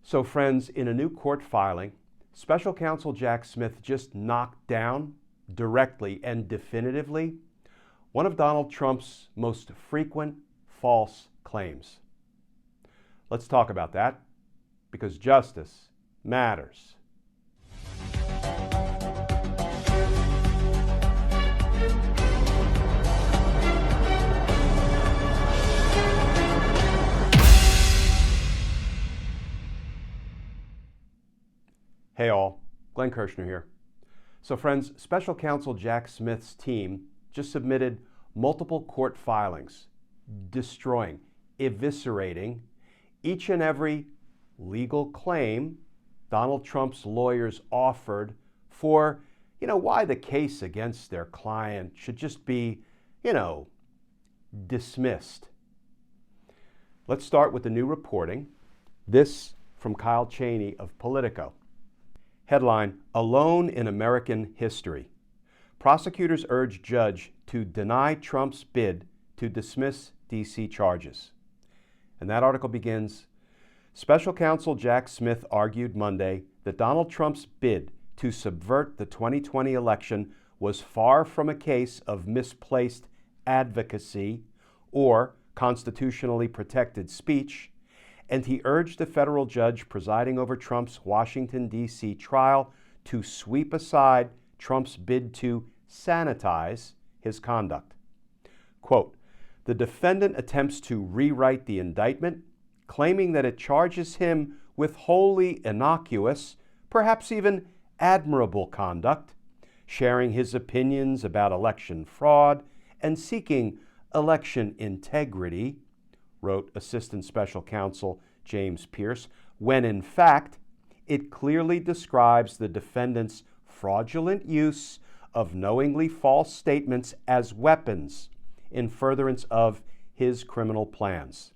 So friends, in a new court filing, Special Counsel Jack Smith just knocked down directly and definitively one of Donald Trump's most frequent false claims. Let's talk about that, because justice matters. Hey all, Glenn Kirshner here. So friends, Special Counsel Jack Smith's team just submitted multiple court filings, destroying, eviscerating each and every legal claim Donald Trump's lawyers offered for, why the case against their client should just be, dismissed. Let's start with the new reporting. This from Kyle Cheney of Politico. Headline, Alone in American History. Prosecutors urge judge to deny Trump's bid to dismiss D.C. charges. And that article begins, Special Counsel Jack Smith argued Monday that Donald Trump's bid to subvert the 2020 election was far from a case of misplaced advocacy or constitutionally protected speech, and he urged the federal judge presiding over Trump's Washington, D.C. trial to sweep aside Trump's bid to sanitize his conduct. Quote, the defendant attempts to rewrite the indictment, claiming that it charges him with wholly innocuous, perhaps even admirable conduct, sharing his opinions about election fraud and seeking election integrity, wrote Assistant Special Counsel James Pierce, when in fact it clearly describes the defendant's fraudulent use of knowingly false statements as weapons in furtherance of his criminal plans.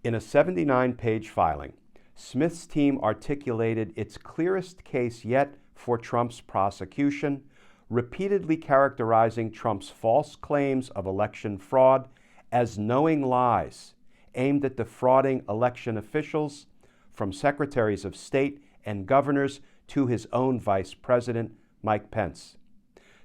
In a 79-page filing, Smith's team articulated its clearest case yet for Trump's prosecution, repeatedly characterizing Trump's false claims of election fraud as knowing lies aimed at defrauding election officials, from secretaries of state and governors to his own vice president, Mike Pence.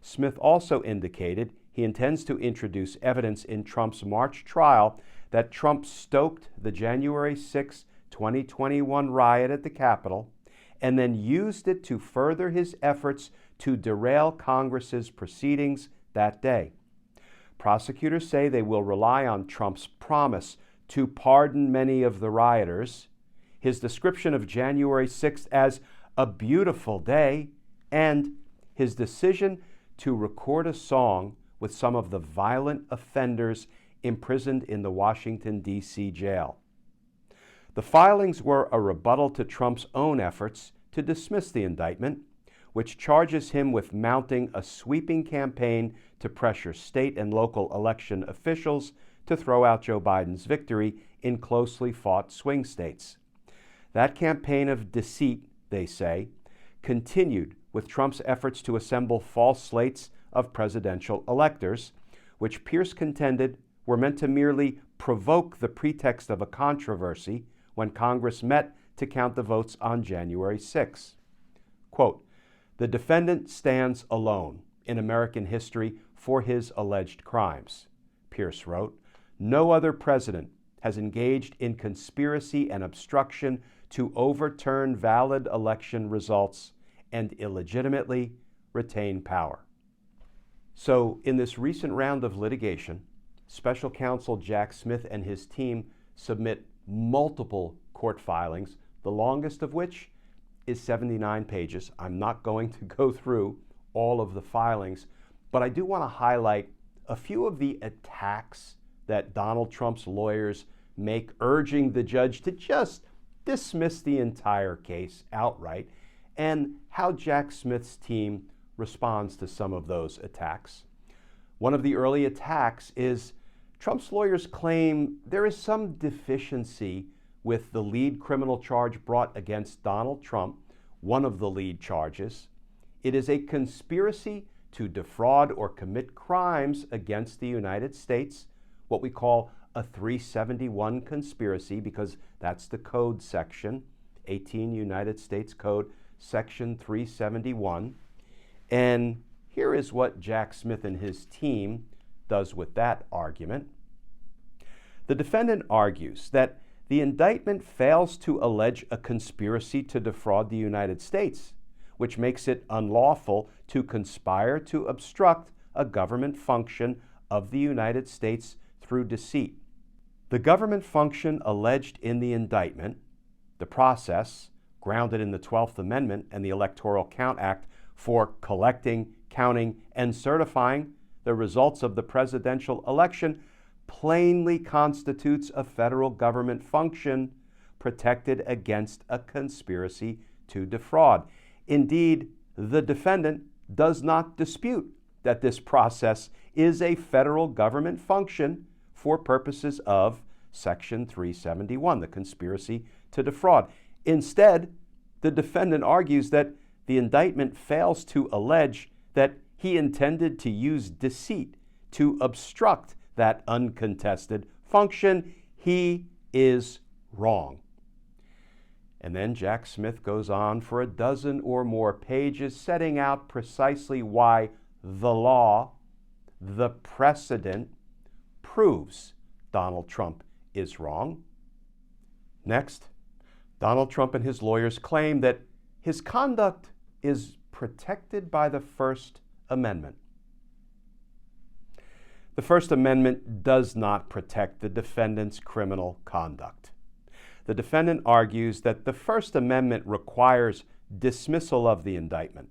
Smith also indicated he intends to introduce evidence in Trump's March trial that Trump stoked the January 6, 2021 riot at the Capitol and then used it to further his efforts to derail Congress's proceedings that day. Prosecutors say they will rely on Trump's promise to pardon many of the rioters, his description of January 6th as a beautiful day, and his decision to record a song with some of the violent offenders imprisoned in the Washington, D.C. jail. The filings were a rebuttal to Trump's own efforts to dismiss the indictment, which charges him with mounting a sweeping campaign to pressure state and local election officials to throw out Joe Biden's victory in closely fought swing states. That campaign of deceit, they say, continued with Trump's efforts to assemble false slates of presidential electors, which Pierce contended were meant to merely provoke the pretext of a controversy when Congress met to count the votes on January 6. Quote, the defendant stands alone in American history for his alleged crimes, Pierce wrote. No other president has engaged in conspiracy and obstruction to overturn valid election results and illegitimately retain power. So, in this recent round of litigation, Special Counsel Jack Smith and his team submit multiple court filings, the longest of which is 79 pages. I'm not going to go through all of the filings, but I do want to highlight a few of the attacks that Donald Trump's lawyers make, urging the judge to just dismiss the entire case outright, and how Jack Smith's team responds to some of those attacks. One of the early attacks is Trump's lawyers claim there is some deficiency with the lead criminal charge brought against Donald Trump, one of the lead charges. It is a conspiracy to defraud or commit crimes against the United States, what we call a 371 conspiracy, because that's the code section. 18 United States Code, Section 371. And here is what Jack Smith and his team does with that argument. The defendant argues that the indictment fails to allege a conspiracy to defraud the United States, which makes it unlawful to conspire to obstruct a government function of the United States through deceit. The government function alleged in the indictment, the process grounded in the 12th Amendment and the Electoral Count Act for collecting, counting, and certifying the results of the presidential election, plainly constitutes a federal government function protected against a conspiracy to defraud. Indeed, the defendant does not dispute that this process is a federal government function for purposes of Section 371, the conspiracy to defraud. Instead, the defendant argues that the indictment fails to allege that he intended to use deceit to obstruct that uncontested function. He is wrong. And then Jack Smith goes on for a dozen or more pages setting out precisely why the law, the precedent, proves Donald Trump is wrong. Next, Donald Trump and his lawyers claim that his conduct is protected by the First Amendment. The First Amendment does not protect the defendant's criminal conduct. The defendant argues that the First Amendment requires dismissal of the indictment.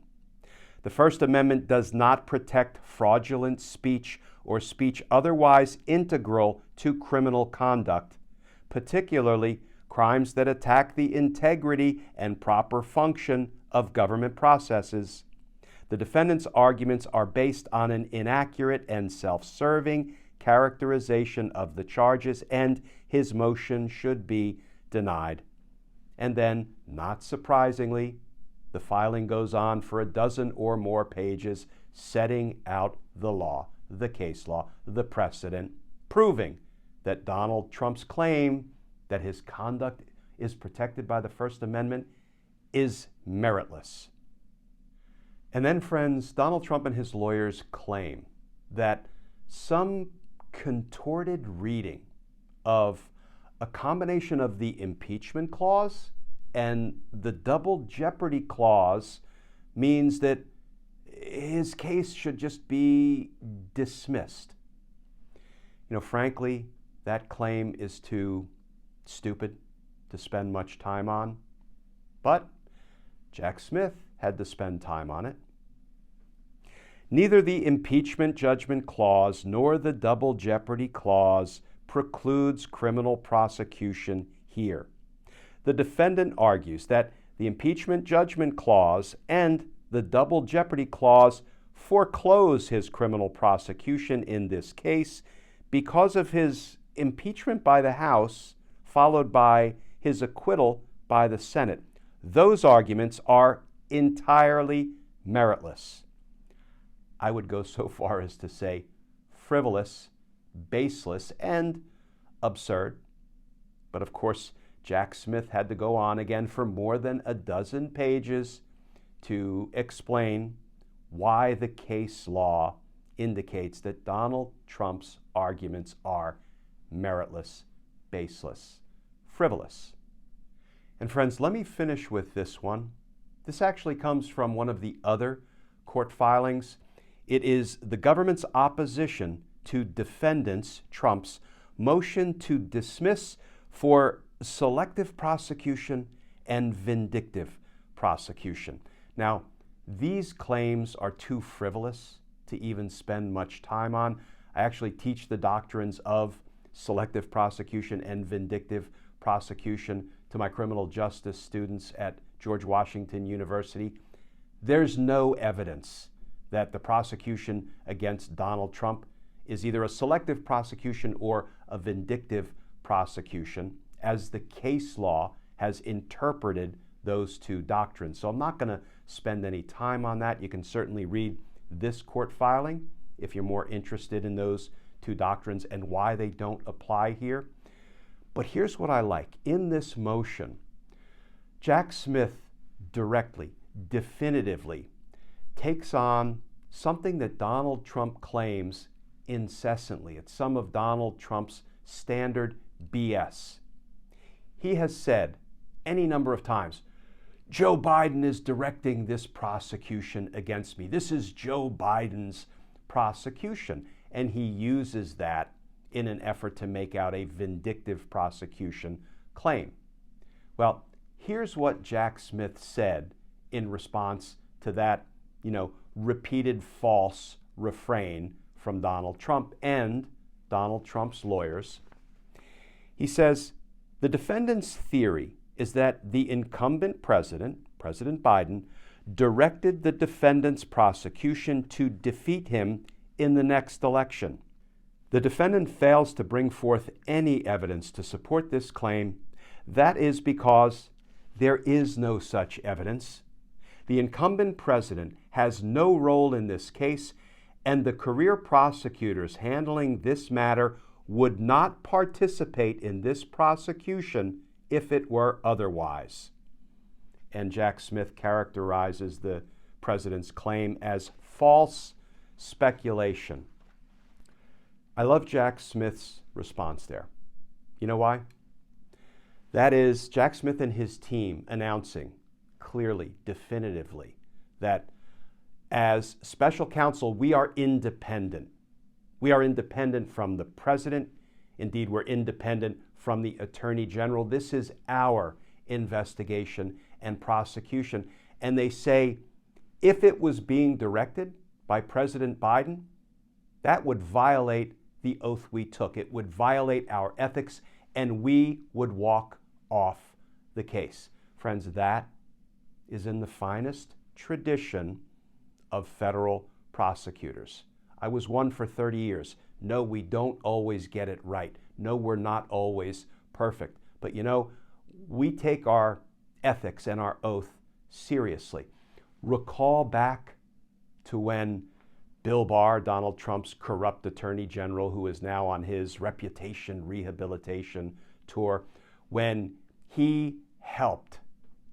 The First Amendment does not protect fraudulent speech or speech otherwise integral to criminal conduct, particularly crimes that attack the integrity and proper function of government processes. The defendant's arguments are based on an inaccurate and self-serving characterization of the charges, and his motion should be denied. And then, not surprisingly, the filing goes on for a dozen or more pages setting out the law, the case law, the precedent, proving that Donald Trump's claim that his conduct is protected by the First Amendment is meritless. And then, friends, Donald Trump and his lawyers claim that some contorted reading of a combination of the impeachment clause and the double jeopardy clause means that his case should just be dismissed. You know, frankly, that claim is too stupid to spend much time on, but Jack Smith had to spend time on it. Neither the impeachment judgment clause nor the double jeopardy clause precludes criminal prosecution here. The defendant argues that the impeachment judgment clause and the double jeopardy clause foreclose his criminal prosecution in this case because of his impeachment by the House, followed by his acquittal by the Senate. Those arguments are entirely meritless. I would go so far as to say frivolous, baseless, and absurd. But of course, Jack Smith had to go on again for more than a dozen pages to explain why the case law indicates that Donald Trump's arguments are meritless, baseless, frivolous. And friends, let me finish with this one. This actually comes from one of the other court filings. It is the government's opposition to defendants Trump's motion to dismiss for selective prosecution and vindictive prosecution. Now, these claims are too frivolous to even spend much time on. I actually teach the doctrines of selective prosecution and vindictive prosecution to my criminal justice students at George Washington University. There's no evidence that the prosecution against Donald Trump is either a selective prosecution or a vindictive prosecution, as the case law has interpreted those two doctrines. So I'm not going to spend any time on that. You can certainly read this court filing if you're more interested in those two doctrines and why they don't apply here. But here's what I like. In this motion, Jack Smith directly, definitively takes on something that Donald Trump claims incessantly. It's some of Donald Trump's standard BS. He has said any number of times, Joe Biden is directing this prosecution against me. This is Joe Biden's prosecution. And he uses that in an effort to make out a vindictive prosecution claim. Well, here's what Jack Smith said in response to that, repeated false refrain from Donald Trump and Donald Trump's lawyers. He says, the defendant's theory is that the incumbent president, President Biden, directed the defendant's prosecution to defeat him in the next election. The defendant fails to bring forth any evidence to support this claim. That is because there is no such evidence. The incumbent president has no role in this case, and the career prosecutors handling this matter would not participate in this prosecution if it were otherwise. And Jack Smith characterizes the president's claim as false speculation. I love Jack Smith's response there. You know why? That is Jack Smith and his team announcing clearly, definitively, that as special counsel, we are independent. We are independent from the president. Indeed, we're independent from the attorney general. This is our investigation and prosecution. And they say, if it was being directed by President Biden, that would violate the oath we took. It would violate our ethics, and we would walk off the case. Friends, that is in the finest tradition of federal prosecutors. I was one for 30 years. No, we don't always get it right. No, we're not always perfect. But we take our ethics and our oath seriously. Recall back to when Bill Barr, Donald Trump's corrupt attorney general, who is now on his reputation rehabilitation tour, when he helped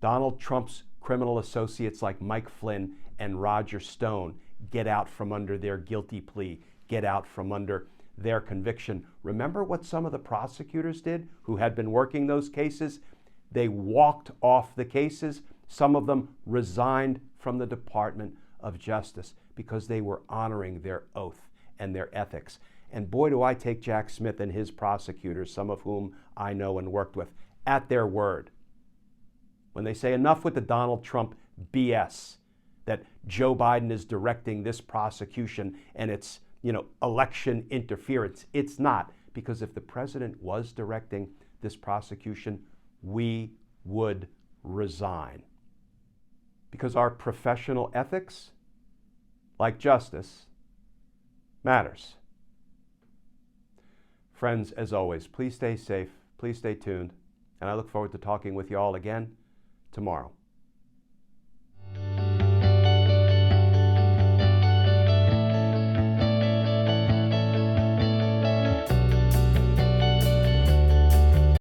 Donald Trump's criminal associates like Mike Flynn and Roger Stone get out from under their guilty plea, get out from under their conviction. Remember what some of the prosecutors did who had been working those cases? They walked off the cases. Some of them resigned from the Department of Justice because they were honoring their oath and their ethics. And boy, do I take Jack Smith and his prosecutors, some of whom I know and worked with, at their word. When they say enough with the Donald Trump BS, that Joe Biden is directing this prosecution and it's, election interference. It's not, because if the president was directing this prosecution, we would resign. Because our professional ethics, like justice, matters. Friends, as always, please stay safe, please stay tuned, and I look forward to talking with you all again tomorrow.